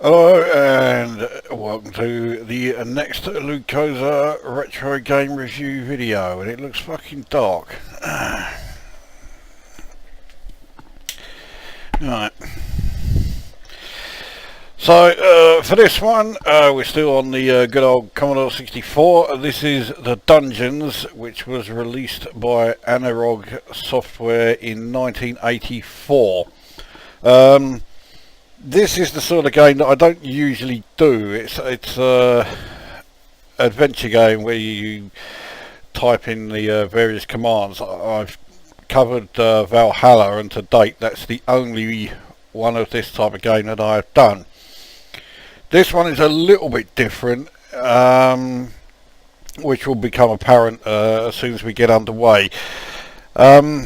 Hello and welcome to the next Lukozer retro game review video, and it looks fucking dark. Right. So for this one, we're still on the good old Commodore 64. This is the Dungeons, which was released by Anirog Software in 1984. This is the sort of game that I don't usually do. It's adventure game where you type in the various commands. I've covered Valhalla, and to date that's the only one of this type of game that I've done. This one is a little bit different, which will become apparent as soon as we get underway. Now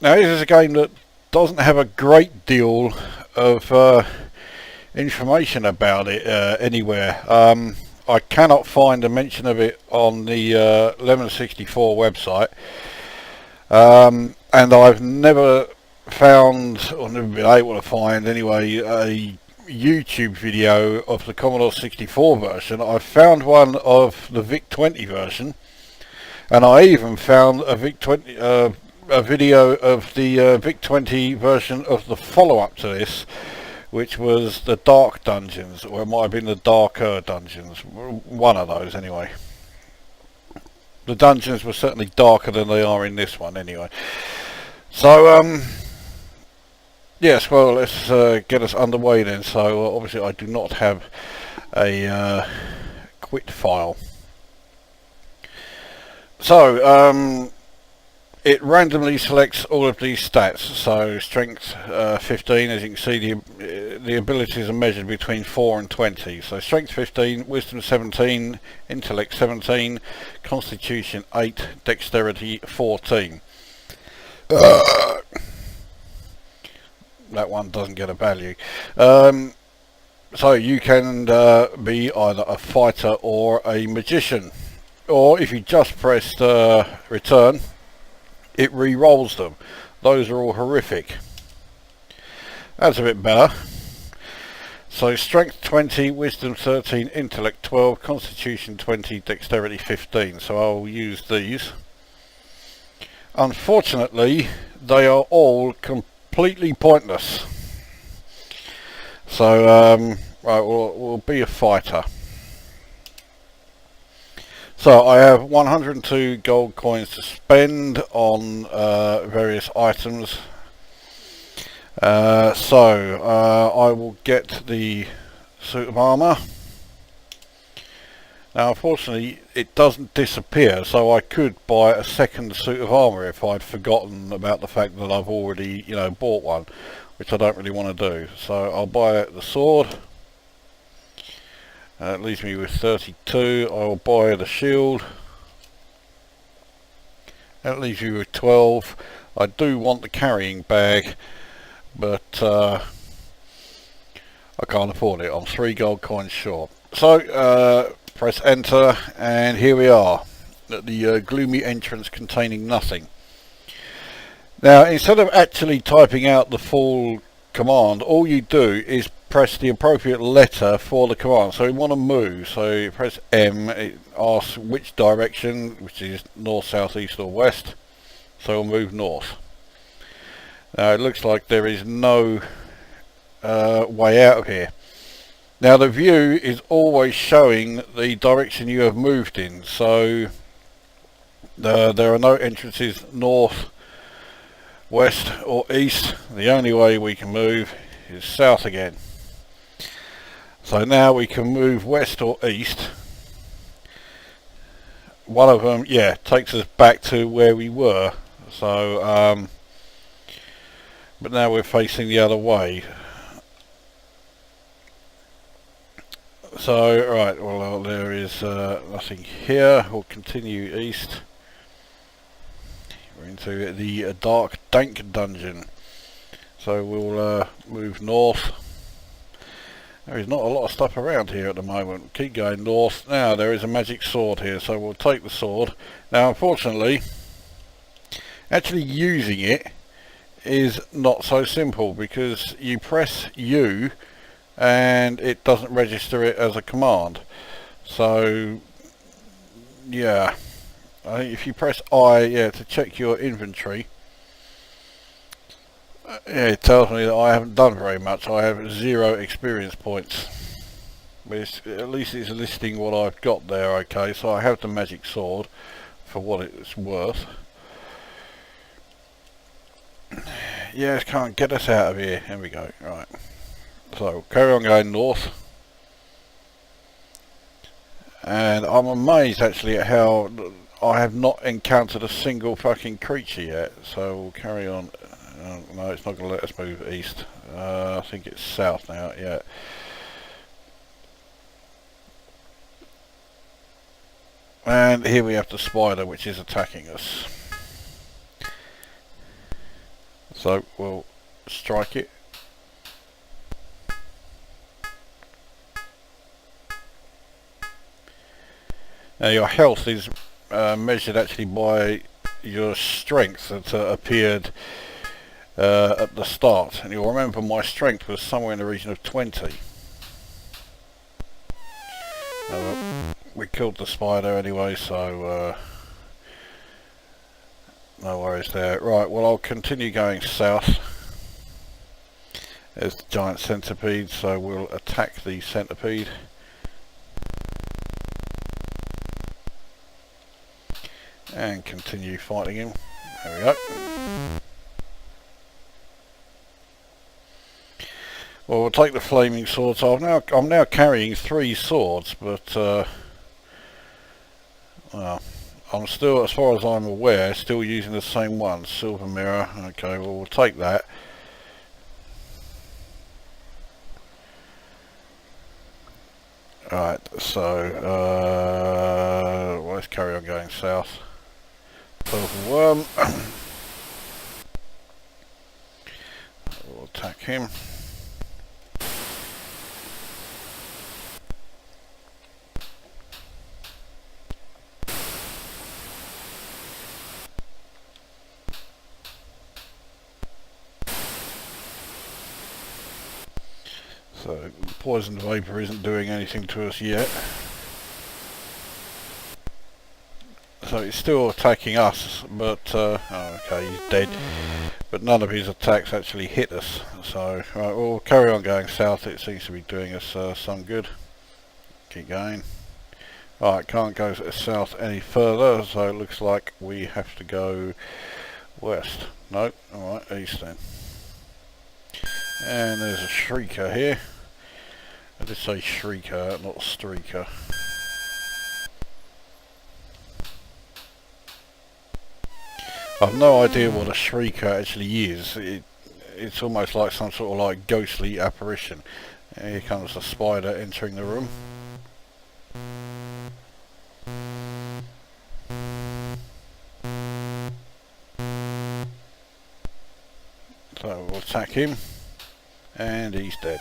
this is a game that doesn't have a great deal of information about it anywhere. I cannot find a mention of it on the Lemon 64 website, and I've never found, or never been able to find anyway, a YouTube video of the Commodore 64 version. I found one of the VIC-20 version, and I even found a VIC-20 a video of the VIC-20 version of the follow-up to this, which was the Dark Dungeons, or it might have been the Darker Dungeons, one of those anyway. The dungeons were certainly darker than they are in this one anyway. So yes, well, let's get us underway then. So obviously I do not have a quit file. So it randomly selects all of these stats. So strength 15, as you can see, the abilities are measured between 4 and 20. So strength 15, wisdom 17, intellect 17, constitution 8, dexterity 14. That one doesn't get a value. So you can be either a fighter or a magician, or if you just pressed return, it re-rolls them. Those are all horrific. That's a bit better. So strength 20, wisdom 13, intellect 12, constitution 20, dexterity 15. So I'll use these. Unfortunately, they are all completely pointless. So right, we'll be a fighter. So I have 102 gold coins to spend on various items. I will get the suit of armour. Now unfortunately it doesn't disappear, so I could buy a second suit of armour if I'd forgotten about the fact that I've already, bought one, which I don't really want to do. So I'll buy the sword. It leaves me with 32. I will buy the shield. That leaves you with 12. I do want the carrying bag, but I can't afford it. I'm 3 gold coins short. So press enter, and here we are at the gloomy entrance containing nothing. Now instead of actually typing out the full command, all you do is press the appropriate letter for the command. So we want to move, so you press M. It asks which direction, which is north, south, east or west, so we'll move north. Now it looks like there is no way out of here. Now the view is always showing the direction you have moved in, so there are no entrances north, west or east. The only way we can move is south again. So now we can move west or east. One of them, yeah, takes us back to where we were. So but now we're facing the other way. So right, well there is nothing here. We'll continue east. We're into the dark, dank dungeon. So we'll move north. There is not a lot of stuff around here at the moment. Keep going north. Now there is a magic sword here, so we'll take the sword. Now unfortunately, actually using it is not so simple, because you press U and it doesn't register it as a command. So yeah, I think if you press I, to check your inventory, it tells me that I haven't done very much. I have 0 experience points. But at least it's listing what I've got there. Okay, so I have the magic sword for what it's worth. Yes, can't get us out of here. Here we go. Right. So carry on going north. And I'm amazed actually at how I have not encountered a single fucking creature yet. So we'll carry on. No, it's not going to let us move east. I think it's south now. Yeah. And here we have the spider, which is attacking us. So we'll strike it. Now your health is measured actually by your strength that appeared at the start. And you'll remember my strength was somewhere in the region of 20. We killed the spider anyway, so no worries there. Right, well I'll continue going south. There's the giant centipede, so we'll attack the centipede. And continue fighting him. There we go. Well, we'll take the flaming swords off. I'm now carrying 3 swords, but well, I'm still, as far as I'm aware, still using the same one. Silver mirror. Okay, well we'll take that. Right, so let's carry on going south. Purple worm. We'll attack him. So poison vapor isn't doing anything to us yet. So it's still attacking us, but oh, okay, he's dead. But none of his attacks actually hit us. So right, we'll carry on going south. It seems to be doing us some good. Keep going. Right, can't go south any further, so it looks like we have to go west. Nope. All right, east then. And there's a shrieker here. I did say shrieker, not streaker. I've no idea what a shrieker actually is. It's almost like some sort of like ghostly apparition. And here comes the spider entering the room. So we'll attack him. And he's dead.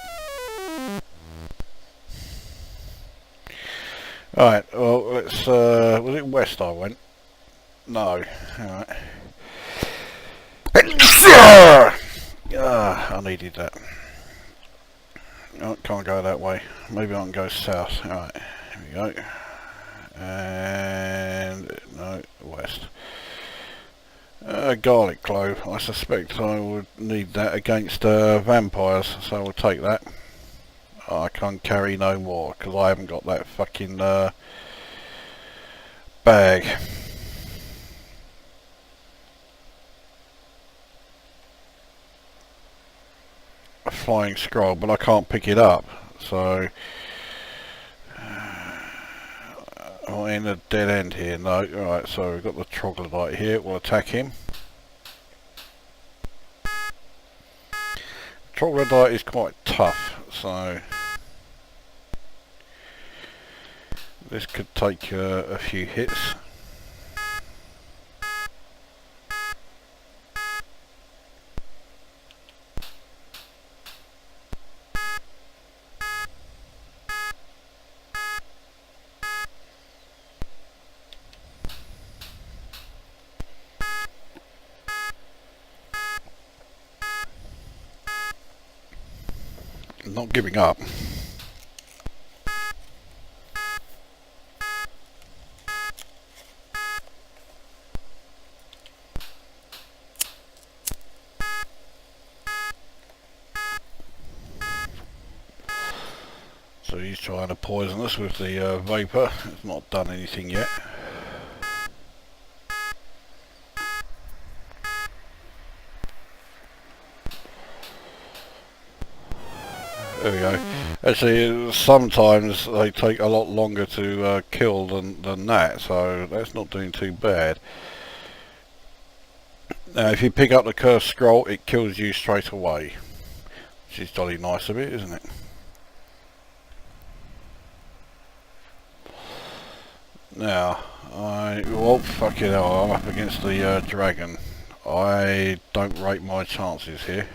Right, well let's, was it west I went? No, alright. I needed that. Oh, can't go that way. Maybe I can go south. Alright, here we go. And, no, west. Garlic clove. I suspect I would need that against vampires, so we'll take that. I can't carry no more because I haven't got that fucking bag. A flying scroll, but I can't pick it up, so I'm in a dead end here. No, right, so we've got the troglodyte here. We'll attack him. Troglodyte is quite tough, so this could take a few hits. not giving up. So he's trying to poison us with the vapour. It's not done anything yet. There we go. Actually, sometimes they take a lot longer to kill than that, so that's not doing too bad. Now, if you pick up the cursed scroll, it kills you straight away, which is jolly nice of it, isn't it? Now, well, fucking hell, I'm up against the dragon. I don't rate my chances here.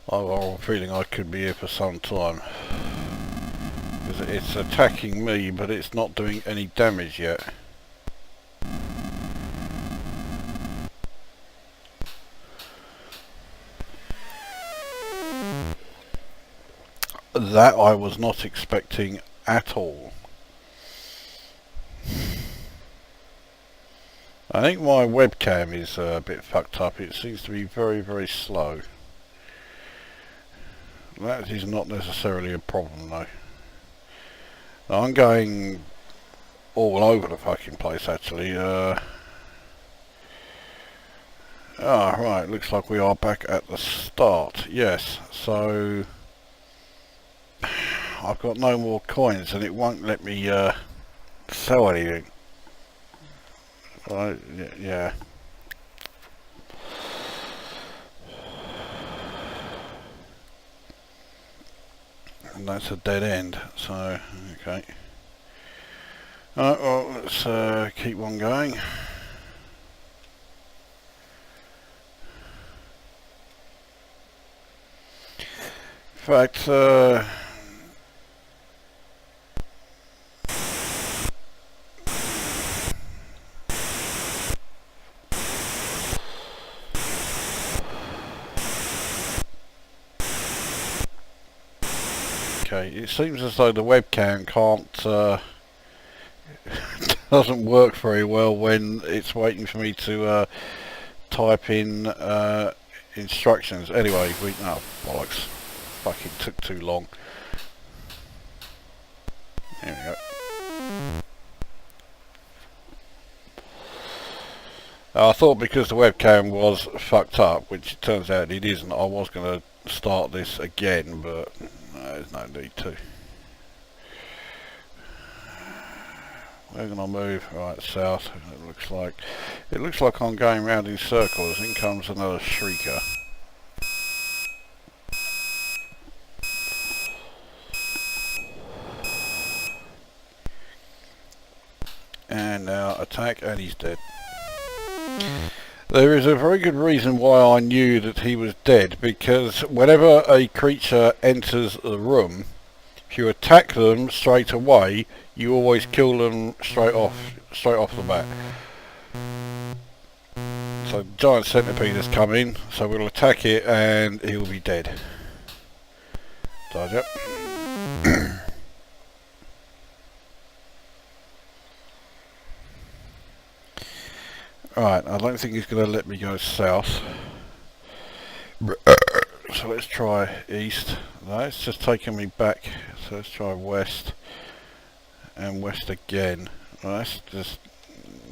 I've got a feeling I could be here for some time. Because it's attacking me, but it's not doing any damage yet. That I was not expecting at all. I think my webcam is a bit fucked up. It seems to be very, very slow. That is not necessarily a problem though. I'm going all over the fucking place actually. Oh right, looks like we are back at the start. Yes, so I've got no more coins and it won't let me sell anything. Right, yeah. And that's a dead end, so okay. Alright, well, let's keep on going. In fact, okay, it seems as though the webcam can't doesn't work very well when it's waiting for me to type in instructions. Anyway, oh bollocks, fucking took too long. There we go. I thought because the webcam was fucked up, which it turns out it isn't, I was going to start this again, but there's no need to. Where can I move? Right, south. It looks like I'm going round in circles. In comes another shrieker. And now attack, and he's dead. There is a very good reason why I knew that he was dead, because whenever a creature enters the room, if you attack them straight away, you always kill them straight off the bat. So giant centipede has come in, so we'll attack it and he'll be dead. Dodge up. Right, I don't think he's going to let me go south. So let's try east. No, it's just taking me back. So let's try west. And west again. Well, that's just,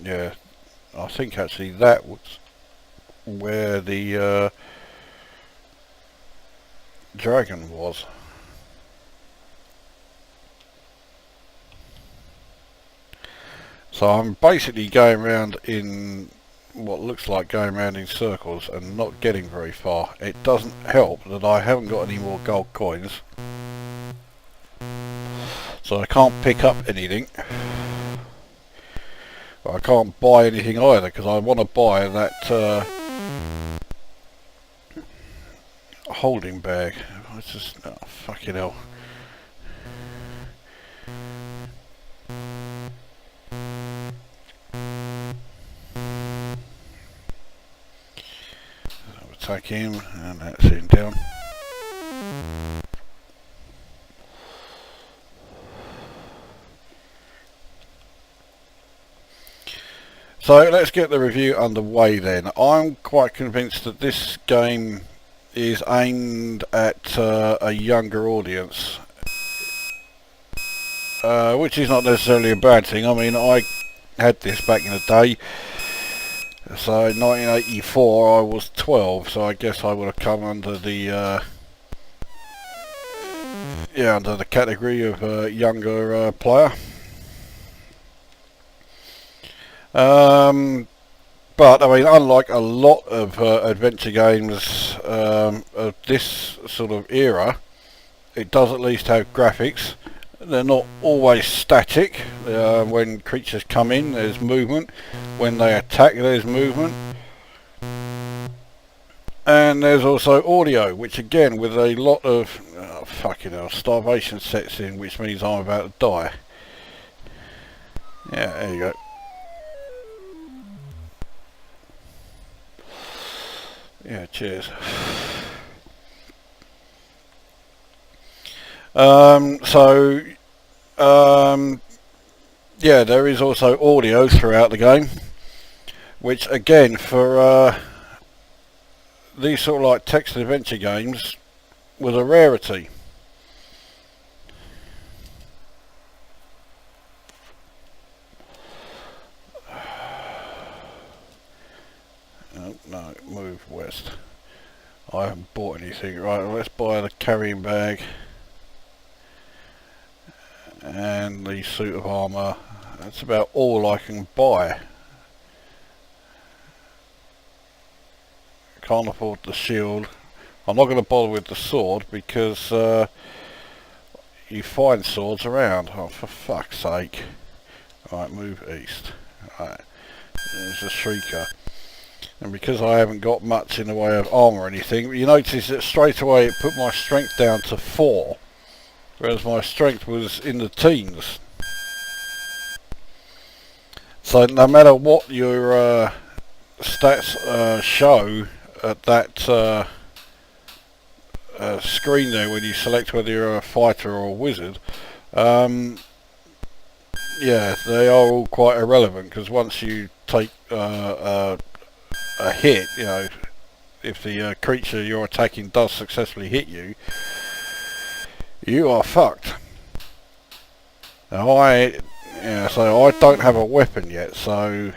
yeah, I think actually that was where the dragon was. So I'm basically going around in what looks like going around in circles and not getting very far. It doesn't help that I haven't got any more gold coins, so I can't pick up anything. But I can't buy anything either, because I want to buy that holding bag. It's just, oh, fucking hell. attack him, and that's him down. So let's get the review underway then. I'm quite convinced that this game is aimed at a younger audience, which is not necessarily a bad thing. I mean, I had this back in the day, so 1984 I was 12, so I guess I would have come under the under the category of younger player. But I mean, unlike a lot of adventure games of this sort of era, it does at least have graphics. They're not always static. When creatures come in, there's movement. When they attack, there's movement. And there's also audio, which again, with a lot of fucking hell, starvation sets in, which means I'm about to die. Yeah, there you go. Yeah, cheers. Yeah, there is also audio throughout the game, which again, for these sort of like text adventure games, was a rarity. Oh, no, move west. I haven't bought anything. Right, let's buy the carrying bag and the suit of armour. That's about all I can buy. Can't afford the shield. I'm not going to bother with the sword because you find swords around. Oh, for fuck's sake. Right, move east. Right, there's a shrieker. And because I haven't got much in the way of armour or anything, you notice that straight away it put my strength down to 4, whereas my strength was in the teens. So no matter what your stats show at that screen there when you select whether you're a fighter or a wizard, yeah, they are all quite irrelevant, because once you take a hit, you know, if the creature you're attacking does successfully hit you, you are fucked. Now so I don't have a weapon yet, so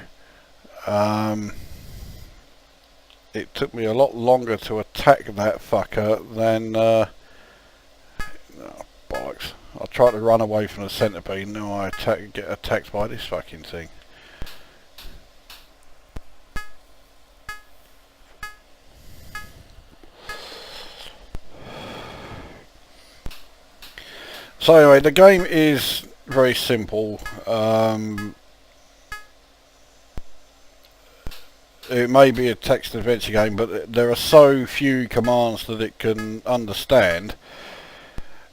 it took me a lot longer to attack that fucker than oh, bollocks. I tried to run away from the centipede, now I get attacked by this fucking thing. So anyway, the game is very simple. It may be a text adventure game, but there are so few commands that it can understand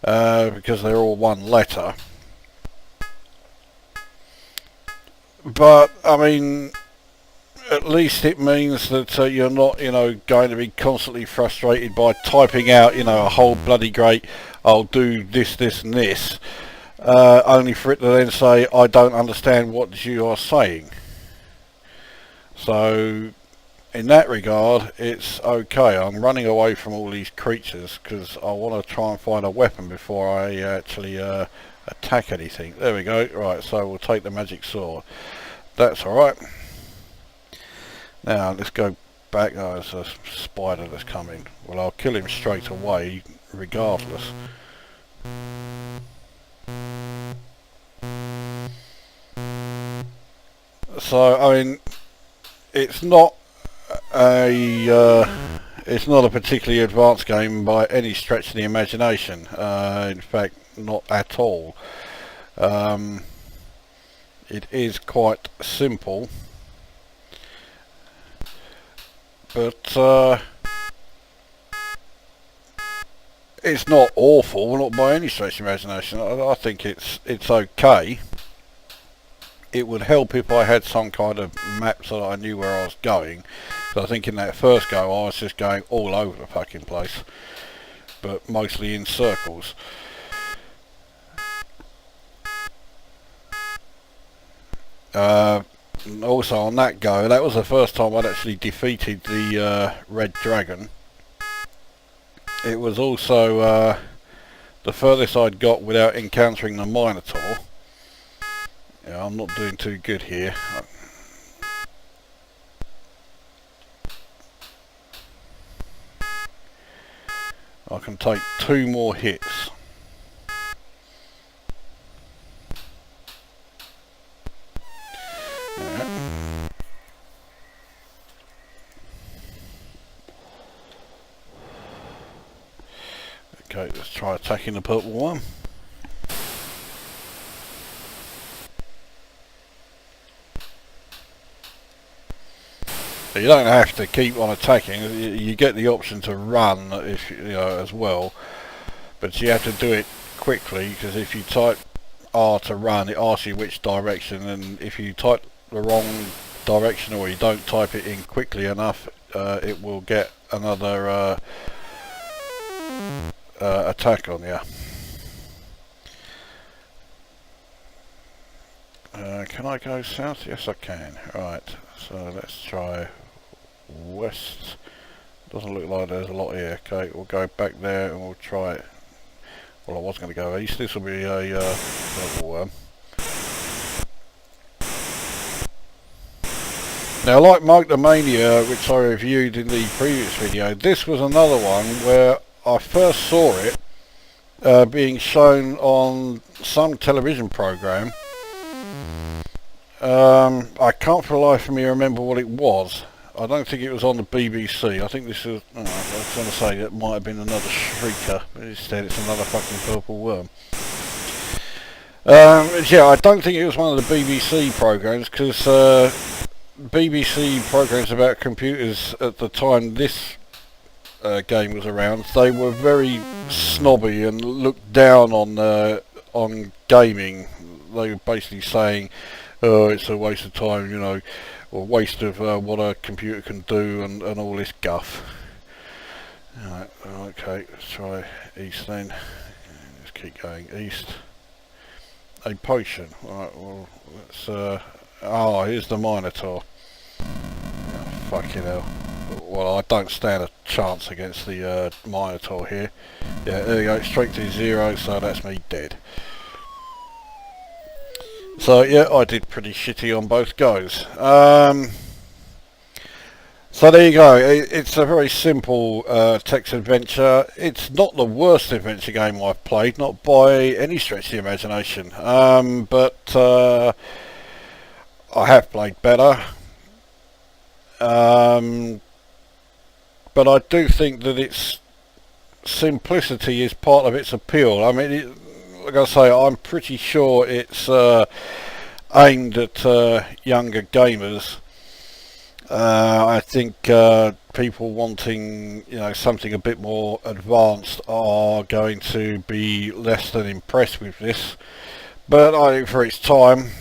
because they're all one letter. But I mean, at least it means that you're not, going to be constantly frustrated by typing out, a whole bloody great, I'll do this, this and this, only for it to then say, I don't understand what you are saying. So, in that regard, it's okay. I'm running away from all these creatures because I want to try and find a weapon before I actually attack anything. There we go. Right, so we'll take the magic sword. That's alright. Now, let's go back. Oh, there's a spider that's coming. Well, I'll kill him straight away, regardless. So, I mean, it's not a particularly advanced game by any stretch of the imagination. In fact, not at all. It is quite simple, but it's not awful, not by any stretch of the imagination. I think it's okay. It would help if I had some kind of map so that I knew where I was going, So I think in that first go I was just going all over the fucking place, but mostly in circles. Also on that go, that was the first time I'd actually defeated the red dragon. It was also the furthest I'd got without encountering the Minotaur. Yeah, I'm not doing too good here. I can take 2 more hits. Okay, let's try attacking the purple one. You don't have to keep on attacking. You get the option to run if you know as well, but you have to do it quickly, because if you type R to run, it asks you which direction, and if you type the wrong direction or you don't type it in quickly enough, it will get another attack on you. Can I go south? Yes, I can. Right, so let's try west. Doesn't look like there's a lot here. Okay, we'll go back there and we'll try it. Well, I was going to go east. This will be a purple worm. Now, like Motomania, which I reviewed in the previous video, this was another one where I first saw it being shown on some television program. I can't for the life of me remember what it was. I don't think it was on the BBC. I think this is... I was going to say it might have been another shrieker, but instead it's another fucking purple worm. Yeah, I don't think it was one of the BBC programs, because BBC programs about computers at the time this game was around, they were very snobby and looked down on gaming. They were basically saying, oh, it's a waste of time, you know, or waste of what a computer can do, and all this guff. Right, okay, let's try east then. Let's keep going east. A potion. Right, well, let's... oh, here's the Minotaur. Oh, fucking hell. Well, I don't stand a chance against the Minotaur here. Yeah, there you go, strength is 0, so that's me dead. So yeah, I did pretty shitty on both goes. So there you go. It's a very simple text adventure. It's not the worst adventure game I've played, not by any stretch of the imagination. But I have played better. But I do think that its simplicity is part of its appeal. I mean, like I say, I'm pretty sure it's aimed at younger gamers. I think people wanting, you know, something a bit more advanced are going to be less than impressed with this. But I think for its time,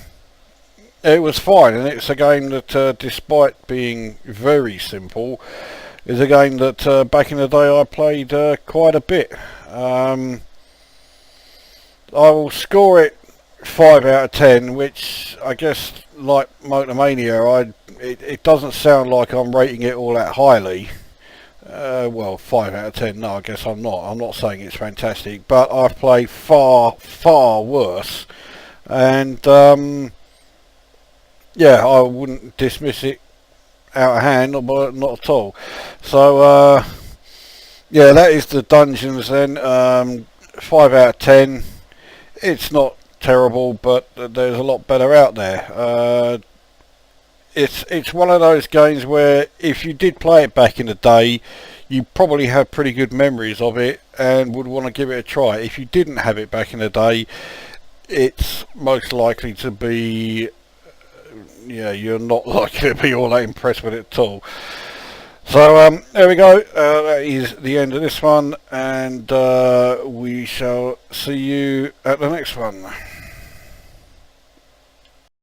it was fine, and it's a game that, despite being very simple, is a game that back in the day I played quite a bit. I will score it 5 out of 10, which I guess, like Motomania, it doesn't sound like I'm rating it all that highly. Well, 5 out of 10, no, I guess I'm not. I'm not saying it's fantastic, but I've played far, far worse. And, yeah, I wouldn't dismiss it out of hand, not at all. So, yeah, that is the dungeons then. 5 out of 10. It's not terrible, but there's a lot better out there. It's one of those games where if you did play it back in the day, you probably have pretty good memories of it and would want to give it a try. If you didn't have it back in the day, it's most likely to be, yeah, you're not likely to be all that impressed with it at all. So there we go, that is the end of this one, and we shall see you at the next one.